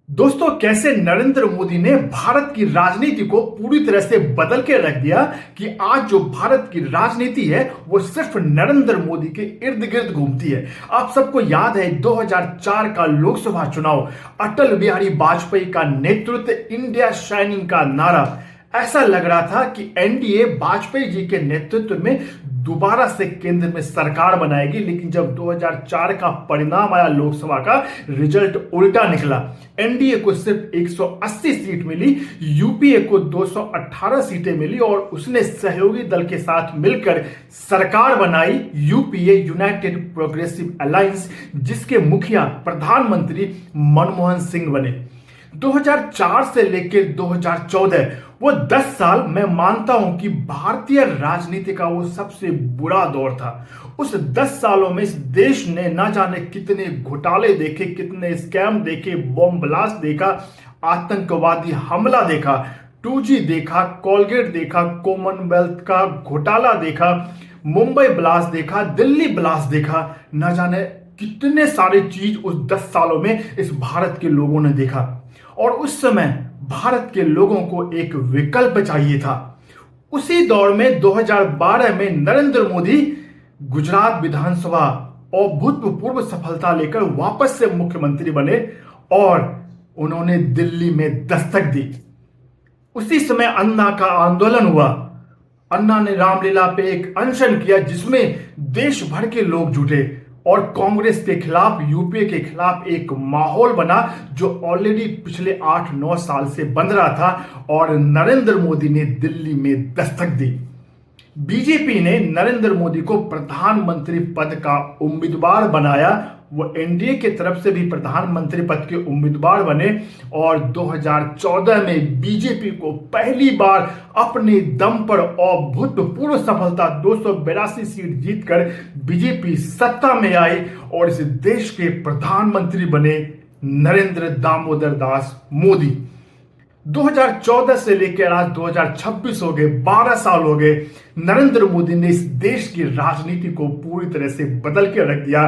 दोस्तों, कैसे नरेंद्र मोदी ने भारत की राजनीति को पूरी तरह से बदल के रख दिया कि आज जो भारत की राजनीति है वो सिर्फ नरेंद्र मोदी के इर्द गिर्द घूमती है। आप सबको याद है 2004 का लोकसभा चुनाव, अटल बिहारी वाजपेयी का नेतृत्व, इंडिया शाइनिंग का नारा। ऐसा लग रहा था कि एनडीए वाजपेयी जी के नेतृत्व में दोबारा से केंद्र में सरकार बनाएगी, लेकिन जब 2004 का परिणाम आया, लोकसभा का रिजल्ट उल्टा निकला। एनडीए को सिर्फ 180 सीट मिली, यूपीए को 218 सीटें मिली और उसने सहयोगी दल के साथ मिलकर सरकार बनाई, यूपीए यूनाइटेड प्रोग्रेसिव अलायंस, जिसके मुखिया प्रधानमंत्री मनमोहन सिंह बने। 2004 से लेकर 2014 वो 10 साल मैं मानता हूं कि भारतीय राजनीति का वो सबसे बुरा दौर था। उस 10 सालों में इस देश ने ना जाने कितने घोटाले देखे, कितने स्कैम देखे, बॉम्ब ब्लास्ट देखा, आतंकवादी हमला देखा, 2G देखा, कोलगेट देखा, कॉमनवेल्थ का घोटाला देखा, मुंबई ब्लास्ट देखा, दिल्ली ब्लास्ट देखा, ना जाने कितने सारे चीज उस 10 सालों में इस भारत के लोगों ने देखा। और उस समय भारत के लोगों को एक विकल्प चाहिए था। उसी दौर में 2012 में नरेंद्र मोदी गुजरात विधानसभा और भूतपूर्व सफलता लेकर वापस से मुख्यमंत्री बने और उन्होंने दिल्ली में दस्तक दी। उसी समय अन्ना का आंदोलन हुआ। अन्ना ने रामलीला पे एक अनशन किया जिसमें देश भर के लोग जुटे और कांग्रेस के खिलाफ, यूपीए के खिलाफ एक माहौल बना जो ऑलरेडी पिछले 8-9 साल से बन रहा था और नरेंद्र मोदी ने दिल्ली में दस्तक दी। बीजेपी ने नरेंद्र मोदी को प्रधानमंत्री पद का उम्मीदवार बनाया। वो एनडीए की तरफ से भी प्रधानमंत्री पद के उम्मीदवार बने और 2014 में बीजेपी को पहली बार अपने दम पर अभूतपूर्व सफलता 282 सीट जीतकर बीजेपी सत्ता में आई और इस देश के प्रधानमंत्री बने नरेंद्र दामोदर दास मोदी। 2014 से लेकर आज 2026 हो गए, 12 साल हो गए। नरेंद्र मोदी ने इस देश की राजनीति को पूरी तरह से बदल के रख दिया।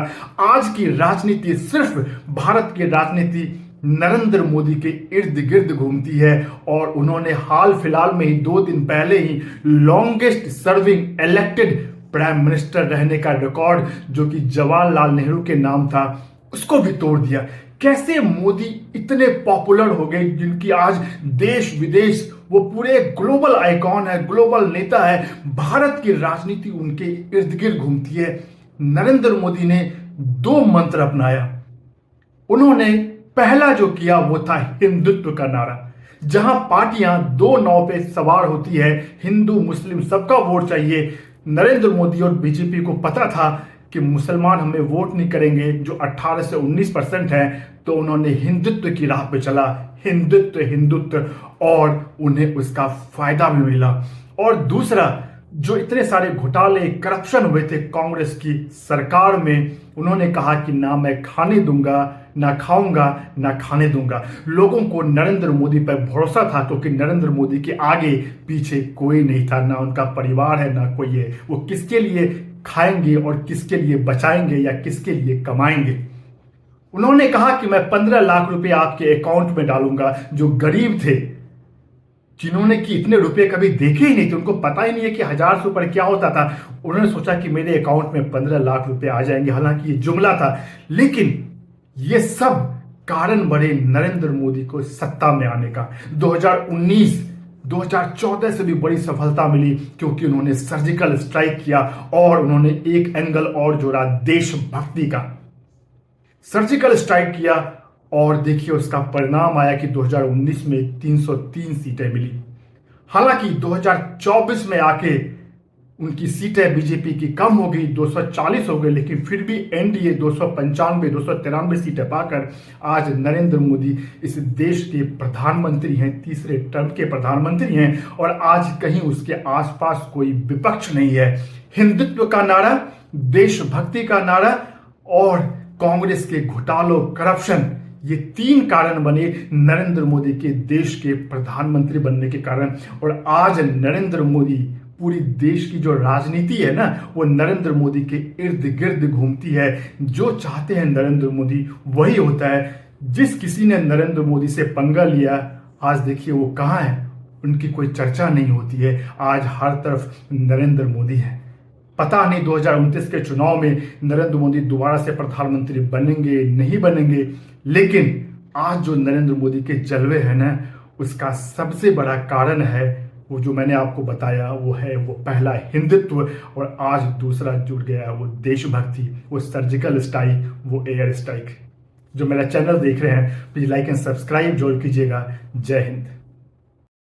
आज की राजनीति, सिर्फ भारत की राजनीति नरेंद्र मोदी के इर्द गिर्द घूमती है और उन्होंने हाल फिलहाल में ही 2 दिन पहले ही longest serving elected prime minister रहने का रिकॉर्ड, जो कि जवाहरलाल नेहरू के नाम था, उसको भी तोड़ दिया। कैसे मोदी इतने पॉपुलर हो गए, जिनकी आज देश विदेश, वो पूरे ग्लोबल आइकॉन है, ग्लोबल नेता है। भारत की राजनीति उनके इर्द गिर्द घूमती है। नरेंद्र मोदी ने 2 मंत्र अपनाया। उन्होंने पहला जो किया वो था हिंदुत्व का नारा। जहां पार्टियां 2 नाव पे सवार होती है, हिंदू मुस्लिम सबका वोट चाहिए। नरेंद्र मोदी और बीजेपी को पता था कि मुसलमान हमें वोट नहीं करेंगे, जो 18 से 19% है, तो उन्होंने हिंदुत्व की राह पे चला। हिंदुत्व हिंदुत्व, और उन्हें उसका फायदा भी मिला। और दूसरा, जो इतने सारे घोटाले, करप्शन हुए थे कांग्रेस की सरकार में, उन्होंने कहा कि ना मैं खाने दूंगा, ना खाऊंगा, ना खाने दूंगा। लोगों को नरेंद्र मोदी पर भरोसा था क्योंकि नरेंद्र मोदी के आगे पीछे कोई नहीं था, ना उनका परिवार है, ना कोई है। वो किसके लिए खाएंगे और किसके लिए बचाएंगे या किसके लिए कमाएंगे। उन्होंने कहा कि मैं 15 लाख रुपए आपके अकाउंट में डालूंगा। जो गरीब थे, जिन्होंने कि इतने रुपए कभी देखे ही नहीं थे, उनको पता ही नहीं है कि 1000 से ऊपर क्या होता था, उन्होंने सोचा कि मेरे अकाउंट में 15 लाख रुपए आ जाएंगे। हालांकि ये जुमला था, लेकिन ये सब कारण बने नरेंद्र मोदी को सत्ता में आने का। 2014 से भी बड़ी सफलता मिली क्योंकि उन्होंने सर्जिकल स्ट्राइक किया और उन्होंने एक एंगल और जोड़ा, देशभक्ति का। सर्जिकल स्ट्राइक किया और देखिए उसका परिणाम आया कि 2019 में 303 सीटें मिली। हालांकि 2024 में आके उनकी सीटें बीजेपी की कम हो गई, 240 हो गई, लेकिन फिर भी एनडीए 295 293 सीटें पाकर आज नरेंद्र मोदी इस देश के प्रधानमंत्री हैं, तीसरे टर्म के प्रधानमंत्री हैं और आज कहीं उसके आसपास कोई विपक्ष नहीं है। हिंदुत्व का नारा, देशभक्ति का नारा और कांग्रेस के घोटालों, करप्शन, ये 3 कारण बने नरेंद्र मोदी के देश के प्रधानमंत्री बनने के कारण। और आज नरेंद्र मोदी, पूरी देश की जो राजनीति है ना, वो नरेंद्र मोदी के इर्द गिर्द घूमती है। जो चाहते हैं नरेंद्र मोदी वही होता है। जिस किसी ने नरेंद्र मोदी से पंगा लिया, आज देखिए वो कहाँ है, उनकी कोई चर्चा नहीं होती है। आज हर तरफ नरेंद्र मोदी है। पता नहीं 2029 के चुनाव में नरेंद्र मोदी दोबारा से प्रधानमंत्री बनेंगे नहीं बनेंगे, लेकिन आज जो नरेंद्र मोदी के जलवे हैं ना, उसका सबसे बड़ा कारण है वो जो मैंने आपको बताया, वो है वो पहला हिंदुत्व, और आज दूसरा जुड़ गया वो देशभक्ति, वो सर्जिकल स्ट्राइक, वो एयर स्ट्राइक। जो मेरा चैनल देख रहे हैं प्लीज लाइक एंड सब्सक्राइब जरूर कीजिएगा। जय हिंद।